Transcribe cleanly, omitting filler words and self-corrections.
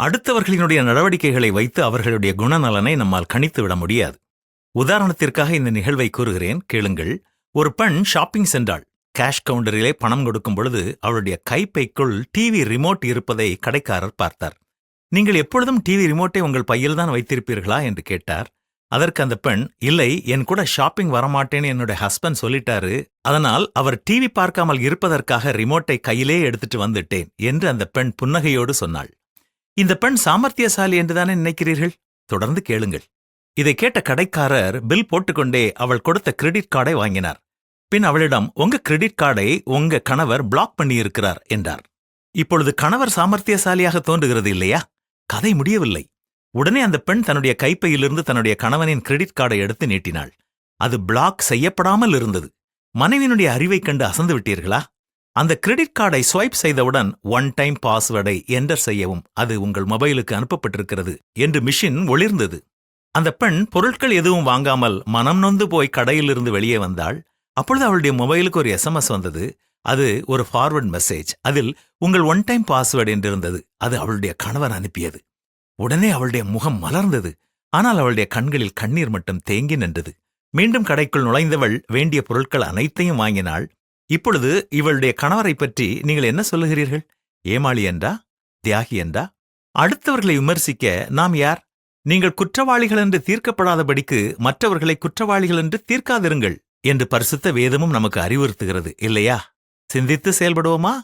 அடுத்தவர்களினுடைய நடவடிக்கைகளை வைத்து அவர்களுடைய குணநலனை நம்மால் கணித்து விட முடியாது. உதாரணத்திற்காக இந்த நிகழ்வை கூறுகிறேன், கேளுங்கள். ஒரு பெண் ஷாப்பிங் சென்றாள். கேஷ் கவுண்டரிலே பணம் கொடுக்கும் பொழுது அவளுடைய கைப்பைக்குள் டிவி ரிமோட் இருப்பதை கடைக்காரர் பார்த்தார். நீங்கள் எப்பொழுதும் டிவி ரிமோட்டை உங்கள் பையில்தான் வைத்திருப்பீர்களா என்று கேட்டார். அதற்கு அந்த பெண், இல்லை, என் கூட ஷாப்பிங் வரமாட்டேன்னு என்னுடைய ஹஸ்பண்ட் சொல்லிட்டாரு, அதனால் அவர் டிவி பார்க்காமல் இருப்பதற்காக ரிமோட்டை கையிலே எடுத்துட்டு வந்துட்டேன் என்று அந்த பெண் புன்னகையோடு சொன்னாள். இந்த பெண் சாமர்த்தியசாலி என்றுதானே நினைக்கிறீர்கள்? தொடர்ந்து கேளுங்கள். இதை கேட்ட கடைக்காரர் பில் போட்டுக்கொண்டே அவள் கொடுத்த கிரெடிட் கார்டை வாங்கினார். பின் அவளிடம், உங்க கிரெடிட் கார்டை உங்க கணவர் பிளாக் பண்ணியிருக்கிறார் என்றார். இப்பொழுது கணவர் சாமர்த்தியசாலியாக தோன்றுகிறது இல்லையா? கதை முடியவில்லை. உடனே அந்த பெண் தன்னுடைய கைப்பையிலிருந்து தன்னுடைய கணவனின் கிரெடிட் கார்டை எடுத்து நீட்டினாள். அது பிளாக் செய்யப்படாமல் இருந்தது. மனைவியினுடைய அறிவைக் கண்டு அசந்து விட்டீர்களா? அந்த கிரெடிட் கார்டை ஸ்வைப் செய்தவுடன் ஒன் டைம் பாஸ்வேர்டை என்டர் செய்யவும், அது உங்கள் மொபைலுக்கு அனுப்பப்பட்டிருக்கிறது என்று மிஷின் ஒளிர்ந்தது. அந்த பெண் பொருட்கள் எதுவும் வாங்காமல் மனம் நொந்து போய் கடையிலிருந்து வெளியே வந்தாள். அப்பொழுது அவளுடைய மொபைலுக்கு ஒரு எஸ்எம்எஸ் வந்தது. அது ஒரு ஃபார்வர்ட் மெசேஜ். அதில் உங்கள் ஒன் டைம் பாஸ்வேர்டு என்றிருந்தது. அது அவளுடைய கணவர் அனுப்பியது. உடனே அவளுடைய முகம் மலர்ந்தது. ஆனால் அவளுடைய கண்களில் கண்ணீர் மட்டும் தேங்கி நின்றது. மீண்டும் கடைக்குள் நுழைந்தவள் வேண்டிய பொருட்கள் அனைத்தையும் வாங்கினாள். இப்பொழுது இவளுடைய கணவரை பற்றி நீங்கள் என்ன சொல்லுகிறீர்கள்? ஏமாளி என்றா? தியாகி என்றா? அடுத்தவர்களை விமர்சிக்க நாம் யார்? நீங்கள் குற்றவாளிகள் என்று தீர்க்கப்படாதபடிக்கு மற்றவர்களை குற்றவாளிகள் என்று தீர்க்காதிருங்கள் என்று பரிசுத்த வேதமும் நமக்கு அறிவுறுத்துகிறது இல்லையா? சிந்தித்து செயல்படுவோமா?